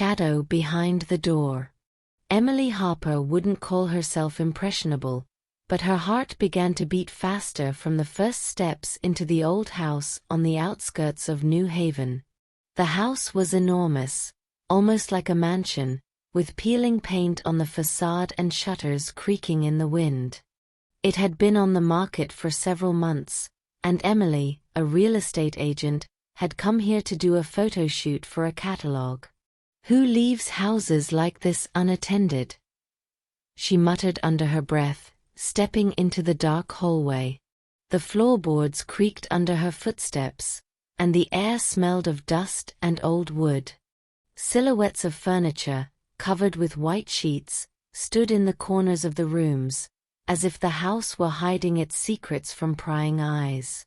shadow behind the door. Emily Harper wouldn't call herself impressionable, but her heart began to beat faster from the first steps into the old house on the outskirts of New Haven. The house was enormous, almost like a mansion, with peeling paint on the facade and shutters creaking in the wind. It had been on the market for several months, and Emily, a real estate agent, had come here to do a photo shoot for a catalogue. "Who leaves houses like this unattended?" she muttered under her breath, stepping into the dark hallway. The floorboards creaked under her footsteps, and the air smelled of dust and old wood. Silhouettes of furniture, covered with white sheets, stood in the corners of the rooms, as if the house were hiding its secrets from prying eyes.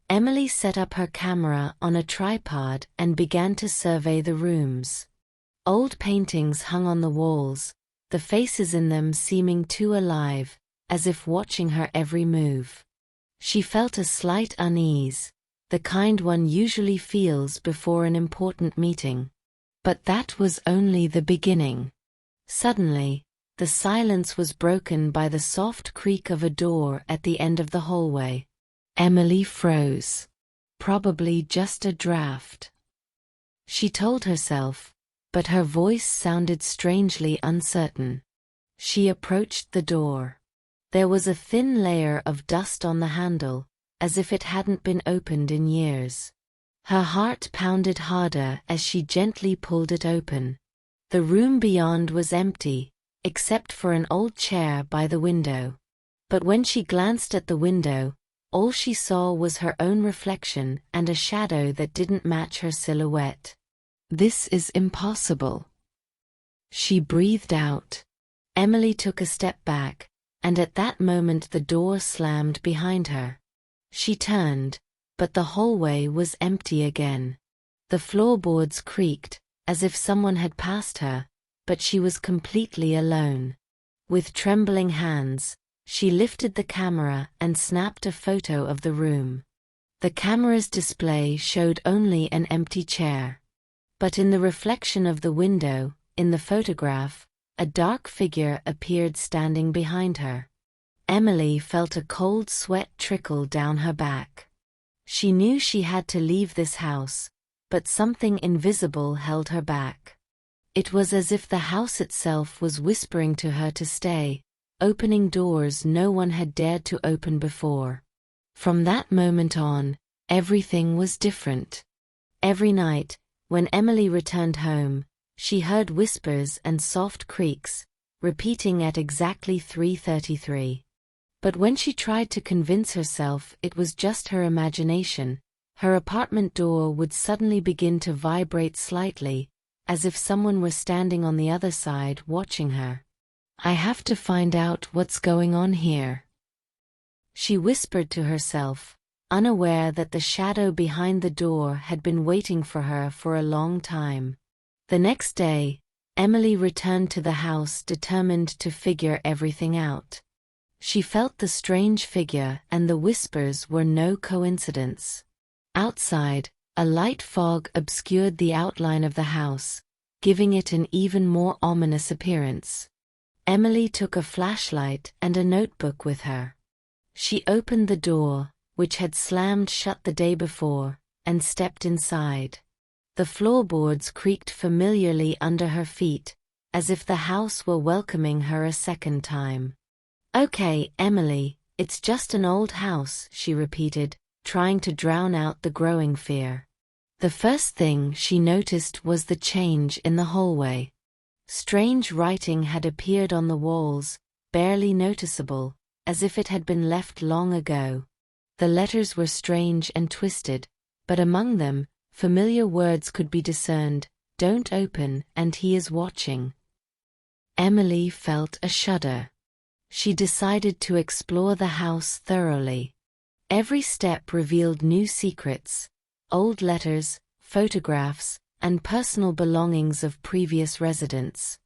Emily set up her camera on a tripod and began to survey the rooms. Old paintings hung on the walls, the faces in them seeming too alive, as if watching her every move. She felt a slight unease, the kind one usually feels before an important meeting. But that was only the beginning. Suddenly, the silence was broken by the soft creak of a door at the end of the hallway. Emily froze. Probably just a draft, she told herself, but her voice sounded strangely uncertain. She approached the door. There was a thin layer of dust on the handle, as if it hadn't been opened in years. Her heart pounded harder as she gently pulled it open. The room beyond was empty, except for an old chair by the window. But when she glanced at the window, all she saw was her own reflection and a shadow that didn't match her silhouette. "This is impossible," she breathed out. Emily took a step back, and at that moment the door slammed behind her. She turned, but the hallway was empty again. The floorboards creaked, as if someone had passed her, but she was completely alone. With trembling hands, she lifted the camera and snapped a photo of the room. The camera's display showed only an empty chair. But in the reflection of the window, in the photograph, a dark figure appeared standing behind her. Emily felt a cold sweat trickle down her back. She knew she had to leave this house, but something invisible held her back. It was as if the house itself was whispering to her to stay, opening doors no one had dared to open before. From that moment on, everything was different. Every night, when Emily returned home, she heard whispers and soft creaks, repeating at exactly 3:33. But when she tried to convince herself it was just her imagination, her apartment door would suddenly begin to vibrate slightly, as if someone were standing on the other side watching her. "I have to find out what's going on here," she whispered to herself, unaware that the shadow behind the door had been waiting for her for a long time. The next day, Emily returned to the house determined to figure everything out. She felt the strange figure and the whispers were no coincidence. Outside, a light fog obscured the outline of the house, giving it an even more ominous appearance. Emily took a flashlight and a notebook with her. She opened the door, which had slammed shut the day before, and stepped inside. The floorboards creaked familiarly under her feet, as if the house were welcoming her a second time. "Okay, Emily, it's just an old house," she repeated, trying to drown out the growing fear. The first thing she noticed was the change in the hallway. Strange writing had appeared on the walls, barely noticeable, as if it had been left long ago. The letters were strange and twisted, but among them, familiar words could be discerned: "Don't open, and he is watching." Emily felt a shudder. She decided to explore the house thoroughly. Every step revealed new secrets: old letters, photographs, and personal belongings of previous residents.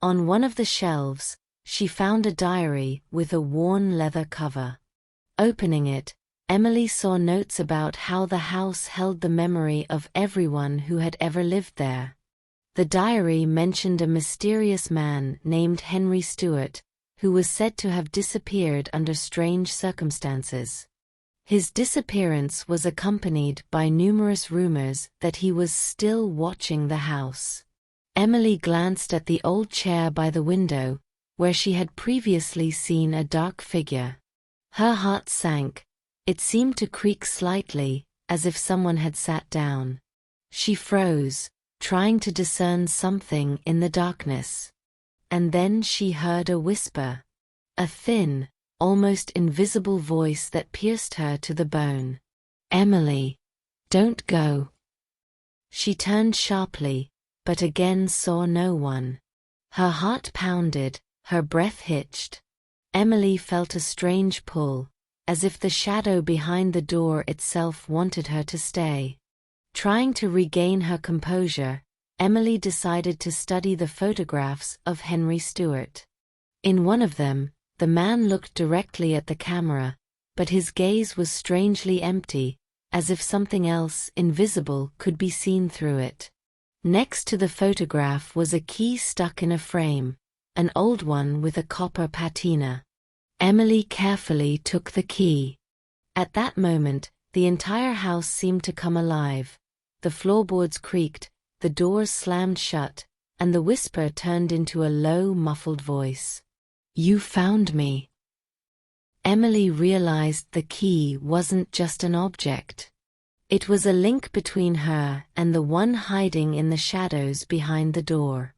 On one of the shelves, she found a diary with a worn leather cover. Opening it, Emily saw notes about how the house held the memory of everyone who had ever lived there. The diary mentioned a mysterious man named Henry Stuart, who was said to have disappeared under strange circumstances. His disappearance was accompanied by numerous rumors that he was still watching the house. Emily glanced at the old chair by the window, where she had previously seen a dark figure. Her heart sank. It seemed to creak slightly, as if someone had sat down. She froze, trying to discern something in the darkness. And then she heard a whisper. A thin, almost invisible voice that pierced her to the bone. "Emily, don't go." She turned sharply, but again saw no one. Her heart pounded, her breath hitched. Emily felt a strange pull, as if the shadow behind the door itself wanted her to stay. Trying to regain her composure, Emily decided to study the photographs of Henry Stuart. In one of them, the man looked directly at the camera, but his gaze was strangely empty, as if something else invisible could be seen through it. Next to the photograph was a key stuck in a frame, an old one with a copper patina. Emily carefully took the key. At that moment, the entire house seemed to come alive. The floorboards creaked, the doors slammed shut, and the whisper turned into a low, muffled voice. "You found me." Emily realized the key wasn't just an object. It was a link between her and the one hiding in the shadows behind the door.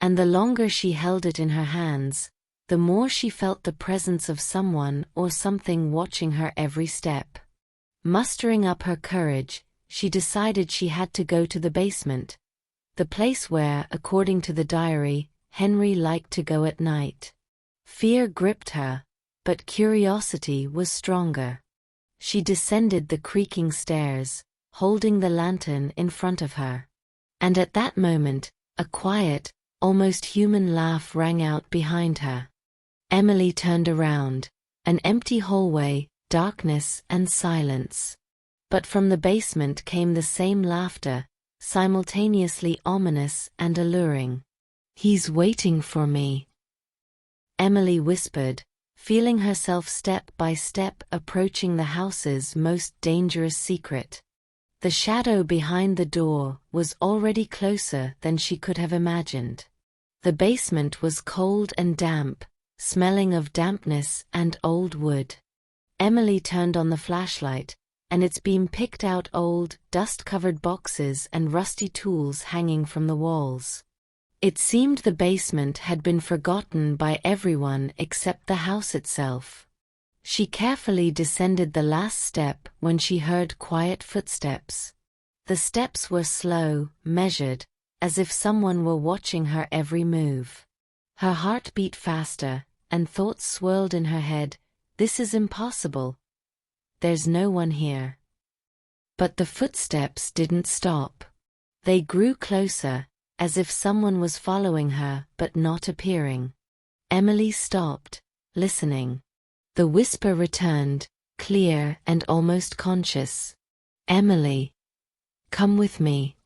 And the longer she held it in her hands, the more she felt the presence of someone or something watching her every step. Mustering up her courage, she decided she had to go to the basement, the place where, according to the diary, Henry liked to go at night. Fear gripped her, but curiosity was stronger. She descended the creaking stairs, holding the lantern in front of her. And at that moment, a quiet, almost human laugh rang out behind her. Emily turned around. An empty hallway, darkness and silence. But from the basement came the same laughter, simultaneously ominous and alluring. "He's waiting for me," Emily whispered, feeling herself step by step approaching the house's most dangerous secret. The shadow behind the door was already closer than she could have imagined. The basement was cold and damp, smelling of dampness and old wood. Emily turned on the flashlight, and its beam picked out old, dust-covered boxes and rusty tools hanging from the walls. It seemed the basement had been forgotten by everyone except the house itself. She carefully descended the last step when she heard quiet footsteps. The steps were slow, measured, as if someone were watching her every move. Her heart beat faster, and thoughts swirled in her head. "This is impossible. There's no one here." But the footsteps didn't stop. They grew closer, as if someone was following her but not appearing. Emily stopped, listening. The whisper returned, clear and almost conscious. "Emily, come with me."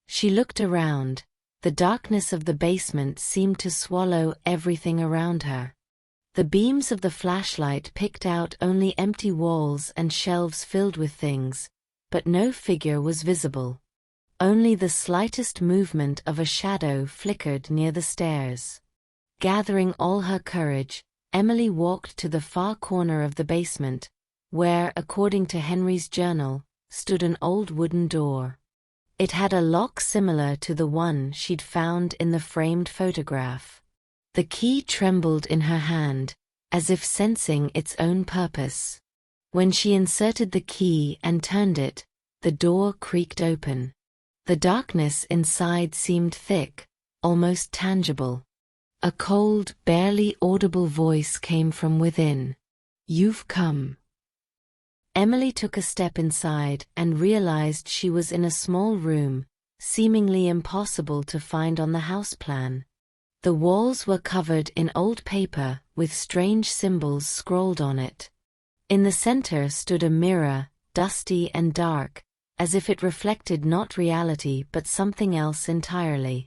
She looked around. The darkness of the basement seemed to swallow everything around her. The beams of the flashlight picked out only empty walls and shelves filled with things, but no figure was visible. Only the slightest movement of a shadow flickered near the stairs. Gathering all her courage, Emily walked to the far corner of the basement, where, according to Henry's journal, stood an old wooden door. It had a lock similar to the one she'd found in the framed photograph. The key trembled in her hand, as if sensing its own purpose. When she inserted the key and turned it, the door creaked open. The darkness inside seemed thick, almost tangible. A cold, barely audible voice came from within. "You've come." Emily took a step inside and realized she was in a small room, seemingly impossible to find on the house plan. The walls were covered in old paper with strange symbols scrawled on it. In the center stood a mirror, dusty and dark, as if it reflected not reality but something else entirely.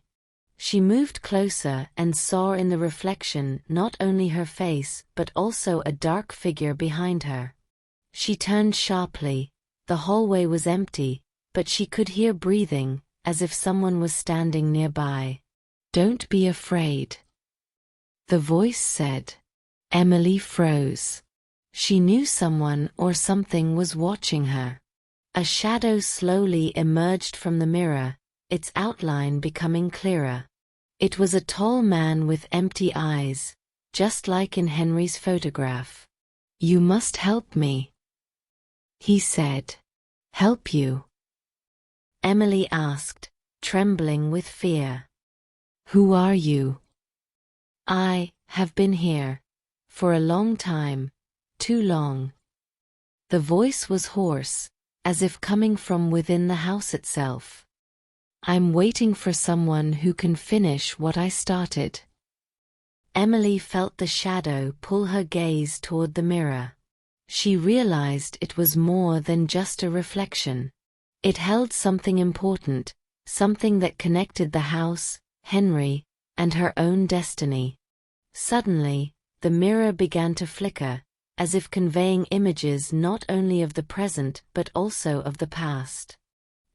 She moved closer and saw in the reflection not only her face but also a dark figure behind her. She turned sharply. The hallway was empty, but she could hear breathing, as if someone was standing nearby. "Don't be afraid," the voice said. Emily froze. She knew someone or something was watching her. A shadow slowly emerged from the mirror, its outline becoming clearer. It was a tall man with empty eyes, just like in Henry's photograph. "You must help me," he said. "Help you?" Emily asked, trembling with fear. "Who are you?" "I have been here for a long time, too long." The voice was hoarse, as if coming from within the house itself. "I'm waiting for someone who can finish what I started." Emily felt the shadow pull her gaze toward the mirror. She realized it was more than just a reflection. It held something important, something that connected the house, Henry, and her own destiny. Suddenly, the mirror began to flicker, as if conveying images not only of the present but also of the past.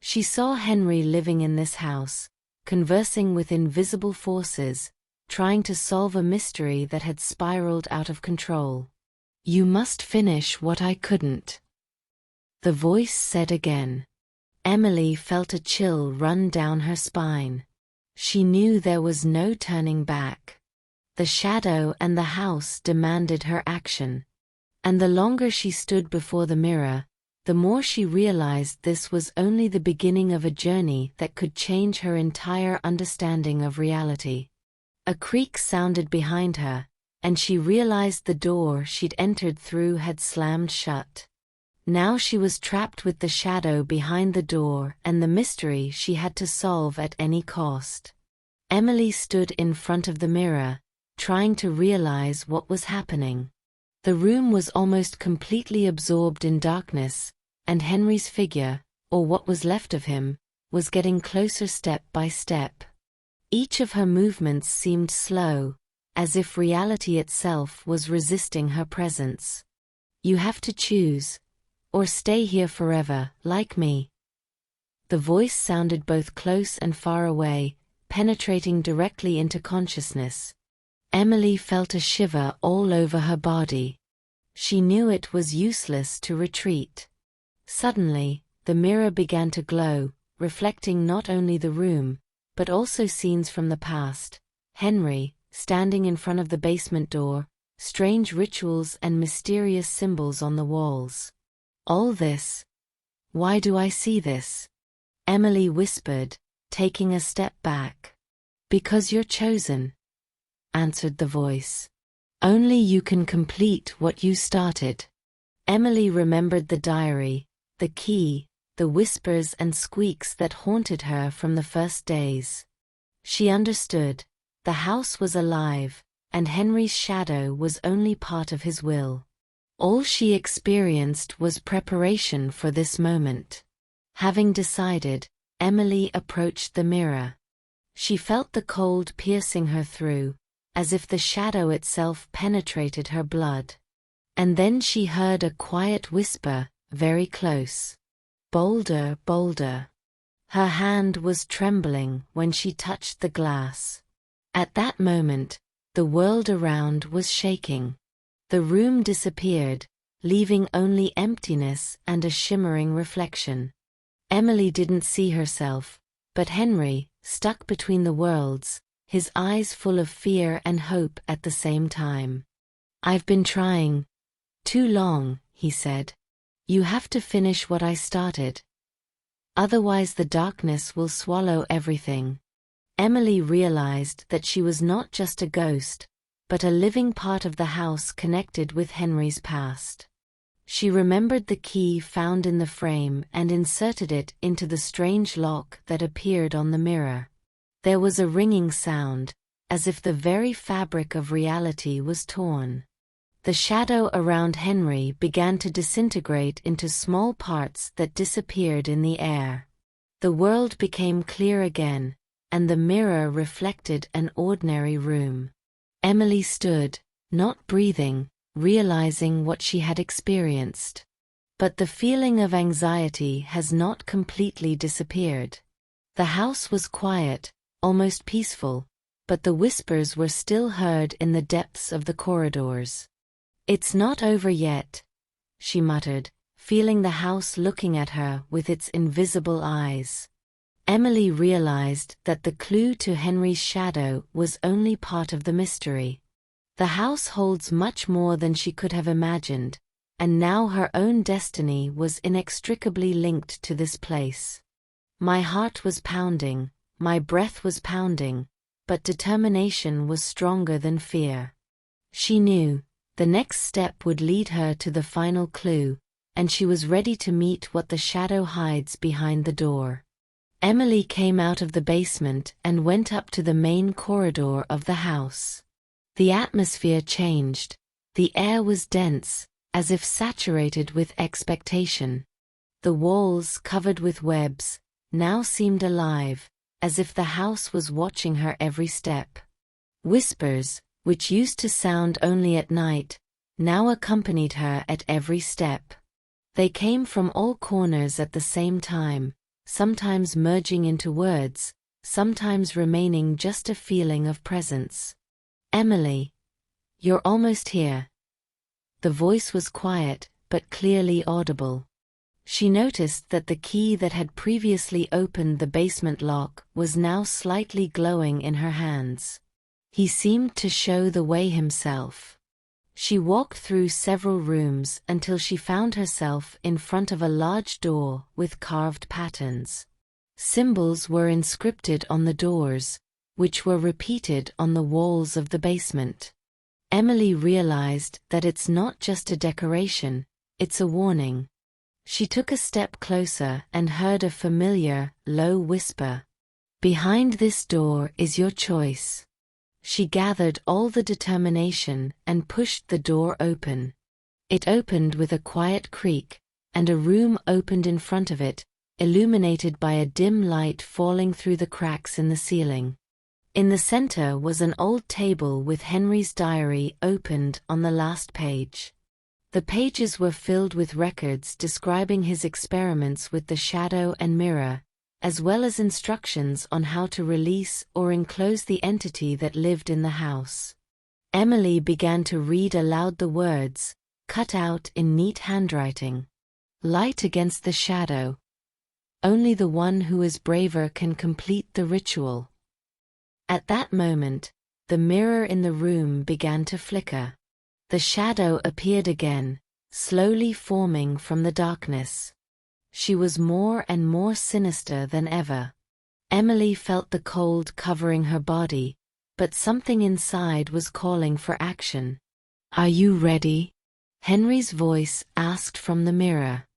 She saw Henry living in this house, conversing with invisible forces, trying to solve a mystery that had spiraled out of control. "You must finish what I couldn't," the voice said again. Emily felt a chill run down her spine. She knew there was no turning back. The shadow and the house demanded her action. And the longer she stood before the mirror, the more she realized this was only the beginning of a journey that could change her entire understanding of reality. A creak sounded behind her, and she realized the door she'd entered through had slammed shut. Now she was trapped with the shadow behind the door and the mystery she had to solve at any cost. Emily stood in front of the mirror, trying to realize what was happening. The room was almost completely absorbed in darkness, and Henry's figure, or what was left of him, was getting closer step by step. Each of her movements seemed slow, as if reality itself was resisting her presence. "You have to choose, or stay here forever, like me." The voice sounded both close and far away, penetrating directly into consciousness. Emily felt a shiver all over her body. She knew it was useless to retreat. Suddenly, the mirror began to glow, reflecting not only the room, but also scenes from the past. Henry, standing in front of the basement door, strange rituals and mysterious symbols on the walls. "All this? Why do I see this?" Emily whispered, taking a step back. "Because you're chosen," answered the voice. "Only you can complete what you started." Emily remembered the diary, the key, the whispers and squeaks that haunted her from the first days. She understood. The house was alive, and Henry's shadow was only part of his will. All she experienced was preparation for this moment. Having decided, Emily approached the mirror. She felt the cold piercing her through, as if the shadow itself penetrated her blood. And then she heard a quiet whisper, very close. "Bolder, bolder." Her hand was trembling when she touched the glass. At that moment, the world around was shaking. The room disappeared, leaving only emptiness and a shimmering reflection. Emily didn't see herself, but Henry, stuck between the worlds, his eyes full of fear and hope at the same time. "I've been trying too long," he said. "You have to finish what I started. Otherwise the darkness will swallow everything." Emily realized that she was not just a ghost, but a living part of the house connected with Henry's past. She remembered the key found in the frame and inserted it into the strange lock that appeared on the mirror. There was a ringing sound, as if the very fabric of reality was torn. The shadow around Henry began to disintegrate into small parts that disappeared in the air. The world became clear again, and the mirror reflected an ordinary room. Emily stood, not breathing, realizing what she had experienced. But the feeling of anxiety has not completely disappeared. The house was quiet, almost peaceful, but the whispers were still heard in the depths of the corridors. "It's not over yet," she muttered, feeling the house looking at her with its invisible eyes. Emily realized that the clue to Henry's shadow was only part of the mystery. The house holds much more than she could have imagined, and now her own destiny was inextricably linked to this place. My heart was pounding, my breath was pounding, but determination was stronger than fear. She knew the next step would lead her to the final clue, and she was ready to meet what the shadow hides behind the door. Emily came out of the basement and went up to the main corridor of the house. The atmosphere changed. The air was dense, as if saturated with expectation. The walls, covered with webs, now seemed alive, as if the house was watching her every step. Whispers, which used to sound only at night, now accompanied her at every step. They came from all corners at the same time, sometimes merging into words, sometimes remaining just a feeling of presence. "Emily, you're almost here." The voice was quiet, but clearly audible. She noticed that the key that had previously opened the basement lock was now slightly glowing in her hands. He seemed to show the way himself. She walked through several rooms until she found herself in front of a large door with carved patterns. Symbols were inscripted on the doors, which were repeated on the walls of the basement. Emily realized that it's not just a decoration, it's a warning. She took a step closer and heard a familiar, low whisper. "Behind this door is your choice." She gathered all the determination and pushed the door open. It opened with a quiet creak, and a room opened in front of it, illuminated by a dim light falling through the cracks in the ceiling. In the center was an old table with Henry's diary opened on the last page. The pages were filled with records describing his experiments with the shadow and mirror, as well as instructions on how to release or enclose the entity that lived in the house. Emily began to read aloud the words, cut out in neat handwriting. "Light against the shadow. Only the one who is braver can complete the ritual." At that moment, the mirror in the room began to flicker. The shadow appeared again, slowly forming from the darkness. She was more and more sinister than ever. Emily felt the cold covering her body, but something inside was calling for action. "Are you ready?" Henry's voice asked from the mirror.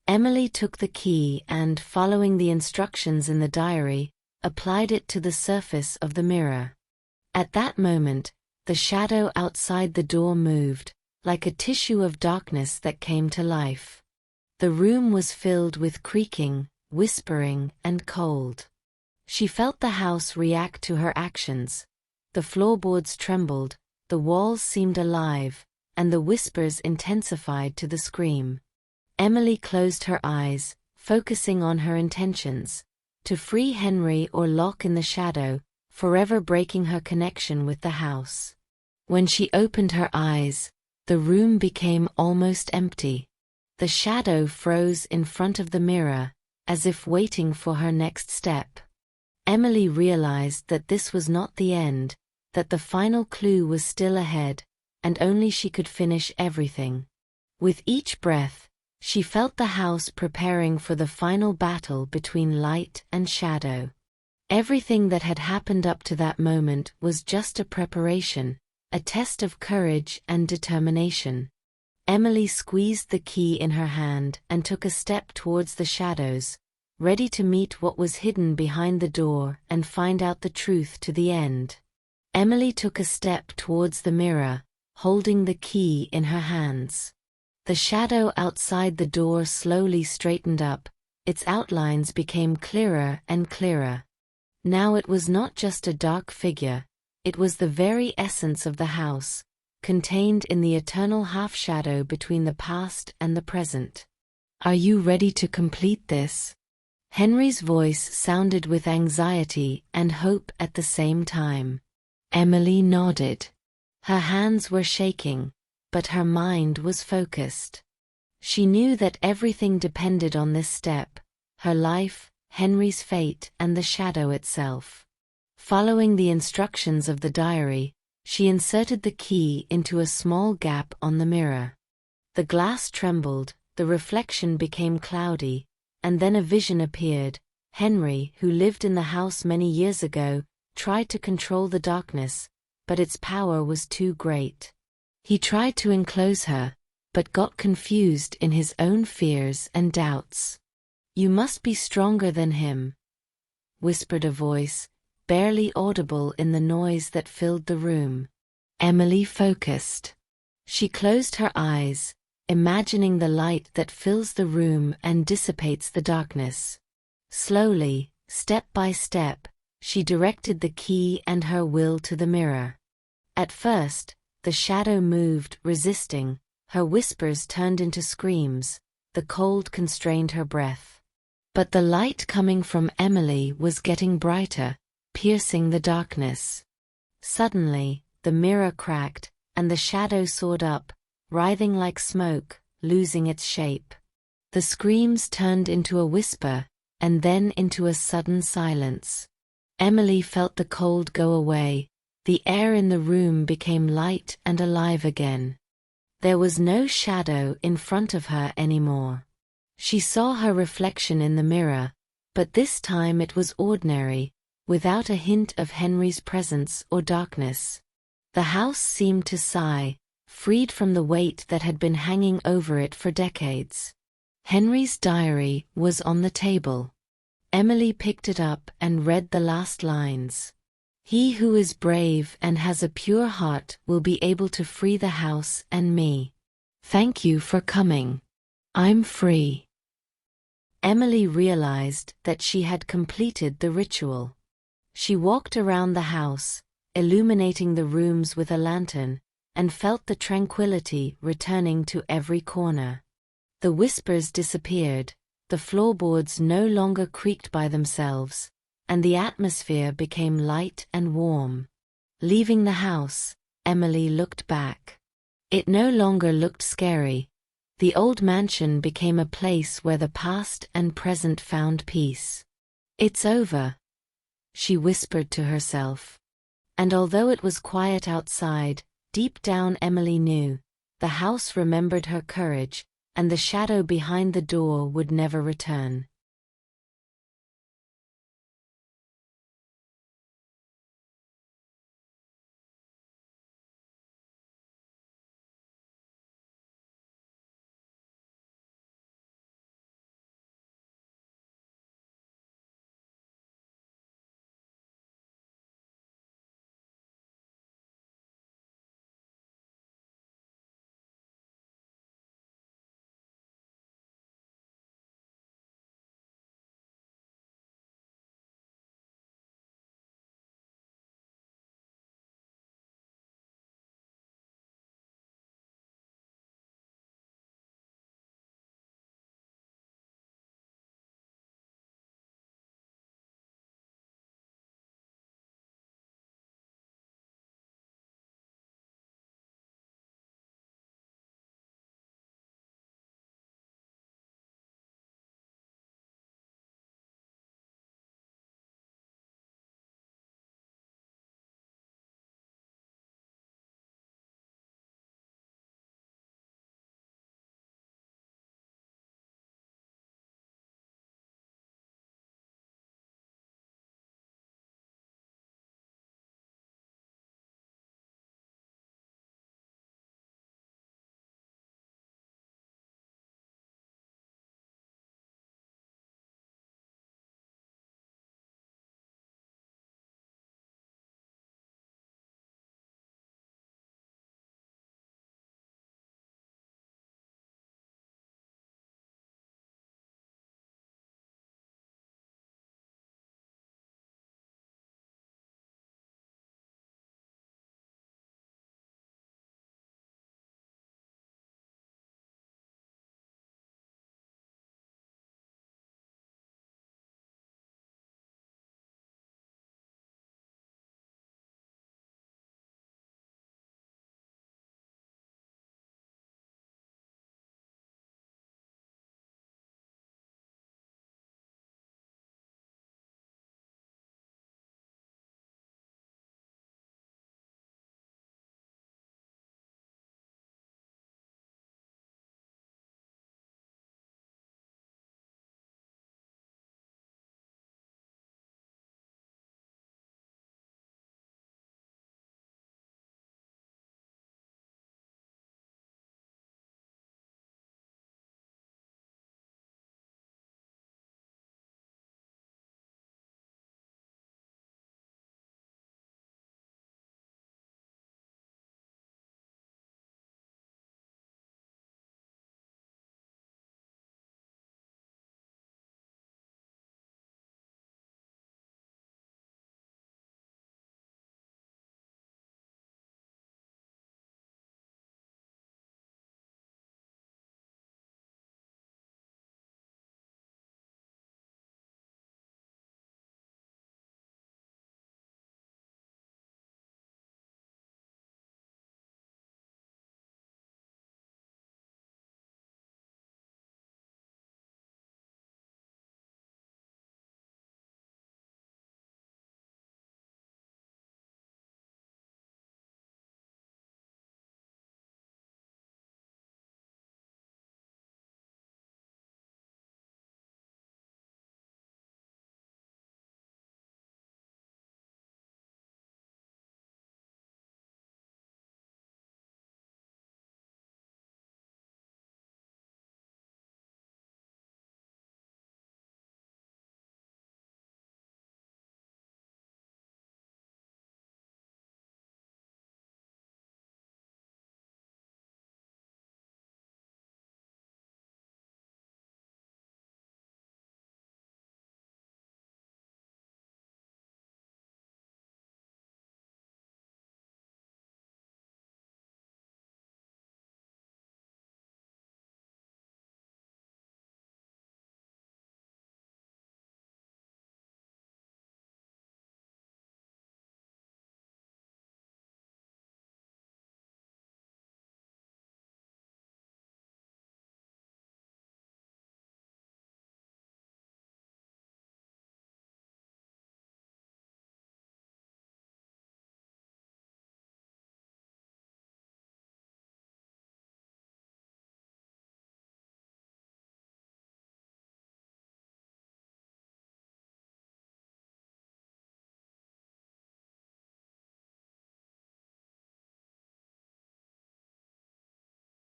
Emily took the key and, following the instructions in the diary, applied it to the surface of the mirror. At that moment, the shadow outside the door moved, like a tissue of darkness that came to life. The room was filled with creaking, whispering, and cold. She felt the house react to her actions. The floorboards trembled, the walls seemed alive, and the whispers intensified to the scream. Emily closed her eyes, focusing on her intentions: to free Henry or lock in the shadow, forever breaking her connection with the house. When she opened her eyes, the room became almost empty. The shadow froze in front of the mirror, as if waiting for her next step. Emily realized that this was not the end, that the final clue was still ahead, and only she could finish everything. With each breath, she felt the house preparing for the final battle between light and shadow. Everything that had happened up to that moment was just a preparation, a test of courage and determination. Emily squeezed the key in her hand and took a step towards the shadows, ready to meet what was hidden behind the door and find out the truth to the end. Emily took a step towards the mirror, holding the key in her hands. The shadow outside the door slowly straightened up, its outlines became clearer and clearer. Now it was not just a dark figure, it was the very essence of the house, contained in the eternal half-shadow between the past and the present. "Are you ready to complete this?" Henry's voice sounded with anxiety and hope at the same time. Emily nodded. Her hands were shaking, but her mind was focused. She knew that everything depended on this step: her life, Henry's fate, and the shadow itself. Following the instructions of the diary, she inserted the key into a small gap on the mirror. The glass trembled, the reflection became cloudy, and then a vision appeared. Henry, who lived in the house many years ago, tried to control the darkness, but its power was too great. He tried to enclose her, but got confused in his own fears and doubts. "You must be stronger than him," whispered a voice, barely audible in the noise that filled the room. Emily focused. She closed her eyes, imagining the light that fills the room and dissipates the darkness. Slowly, step by step, she directed the key and her will to the mirror. At first, the shadow moved, resisting, her whispers turned into screams, the cold constrained her breath. But the light coming from Emily was getting brighter, piercing the darkness. Suddenly, the mirror cracked, and the shadow soared up, writhing like smoke, losing its shape. The screams turned into a whisper, and then into a sudden silence. Emily felt the cold go away, the air in the room became light and alive again. There was no shadow in front of her anymore. She saw her reflection in the mirror, but this time it was ordinary, without a hint of Henry's presence or darkness. The house seemed to sigh, freed from the weight that had been hanging over it for decades. Henry's diary was on the table. Emily picked it up and read the last lines. "He who is brave and has a pure heart will be able to free the house and me. Thank you for coming. I'm free." Emily realized that she had completed the ritual. She walked around the house, illuminating the rooms with a lantern, and felt the tranquility returning to every corner. The whispers disappeared, the floorboards no longer creaked by themselves, and the atmosphere became light and warm. Leaving the house, Emily looked back. It no longer looked scary. The old mansion became a place where the past and present found peace. "It's over," she whispered to herself. And although it was quiet outside, deep down Emily knew, the house remembered her courage, and the shadow behind the door would never return.